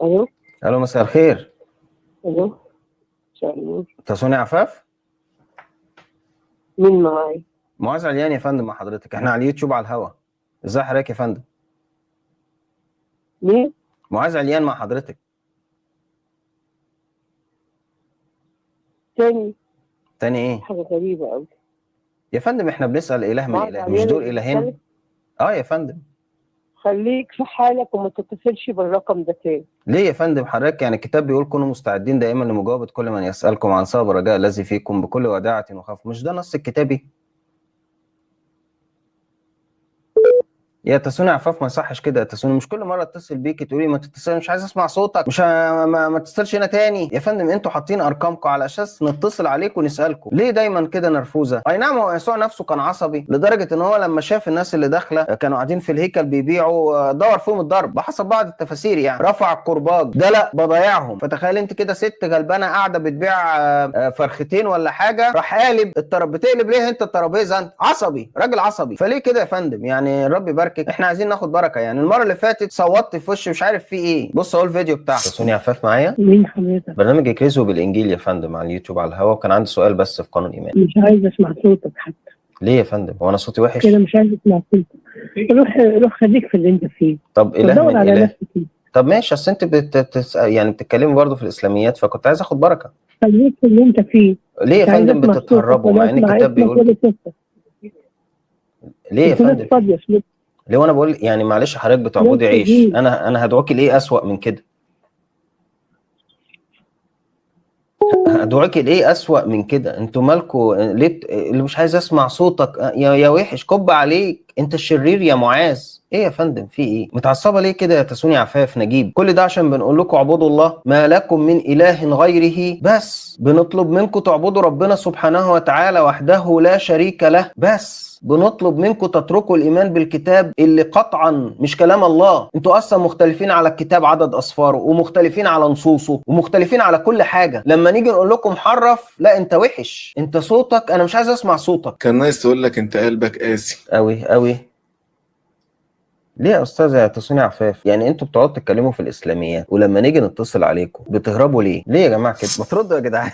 الو. الو، مساء الخير. الو. مساء النور. تسوني عفاف. مين معايا؟ معاذ عليان يا فندم مع حضرتك، احنا على اليوتيوب على الهوا. ازي حضرتك يا فندم؟ مين؟ معاذ عليان مع حضرتك. تاني. تاني ايه حاجة غريبة أوي. يا فندم؟ احنا بنسأل اله من معاذ اله، مش عليان دول اللي الهين؟ بيتكلم؟ يا فندم. خليك في حالك وما تتصلش بالرقم ده تاني. ليه يا فندم حضرتك؟ يعني الكتاب بيقول كونوا مستعدين دائما لمجاوبة كل من يسألكم عن سبب الرجاء الذي فيكم بكل وداعة وخوف، مش ده نص الكتابي؟ يا تسوني عفاف ما يصحش كده يا تسوني، مش كل مره اتصل بيكي تقولي ما تتصل، مش عايز اسمع صوتك، مش ما تتصلش هنا تاني يا فندم. انتوا حاطين ارقامكم على اساس نتصل عليكم ونسالكم، ليه دايما كده نرفوزه؟ اي نعم، هو يسوع نفسه كان عصبي لدرجه ان هو لما شاف الناس اللي داخله كانوا قاعدين في الهيكل بيبيعوا، دور فيهم الضرب بحسب بعض التفاسير، يعني رفع الكرباج ده لا بضيعهم. فتخيل انت كده ست غلبانه قاعده بتبيع فرختين ولا حاجه، راح قالب بتقلب ليه انت الترابيزه؟ انت عصبي، راجل عصبي، فليه كده يا فندم؟ يعني ربي يبارك، احنا عايزين ناخد بركه. يعني المره اللي فاتت صوتت في وشي مش عارف في ايه. بص اهو الفيديو بتاع سوني عفاف معايا. مين حضرتك؟ برنامج اكريزو بالانجيل يا فندم على اليوتيوب على الهوا، وكان عندي سؤال بس في قانون ايمان. مش عايز اسمع صوتك حتى. ليه يا فندم؟ هو انا صوتي وحش كده مش عايز اسمع صوتك. روح خليك في اللي انت فيه. طب اله دور من على اله. نفسك فيه. طب ماشي، اصل انت يعني بتتكلمي برضه في الاسلاميات، فكنت عايز اخد بركه. خليك في اللي انت فيه. ليه يا مش عايز فندم اسمع صوتك بتتهربوا ولا مع ان اسمع الكتاب اسمك بيقول ولا كده؟ صوتك. ليه يا انت ناس فندم؟ فاضيه شويه. ليه وانا بقول يعني معلش حضرتك ناس بتعبدي عيش، فاضيين. انا هدعوكي لايه اسوأ من كده؟ هدعوكي لايه اسوأ من كده؟ انتوا مالكوا ليه اللي مش عايز اسمع صوتك يا وحش كب عليك انت الشرير يا معاذ. ايه يا فندم في ايه؟ متعصبه ليه كده يا تسوني عفاف نجيب؟ كل ده عشان بنقول لكم اعبدوا الله ما لكم من اله غيره، بس بنطلب منكم تعبدوا ربنا سبحانه وتعالى وحده لا شريك له، بس بنطلب منكم تتركوا الايمان بالكتاب اللي قطعا مش كلام الله. انتوا اصلا مختلفين على الكتاب عدد اصفاره، ومختلفين على نصوصه، ومختلفين على كل حاجه. لما نيجي نقول لكم حرف، لا انت وحش، انت صوتك انا مش عايز اسمع صوتك. كان نايس تقول لك انت قلبك قاسي قوي قوي. ليه يا استاذه يا تسوني عفاف؟ يعني انتوا بتقعدوا تتكلموا في الاسلاميات، ولما نيجي نتصل عليكم بتهربوا ليه؟ ليه يا جماعه كده؟ ما تردوا يا جدعان.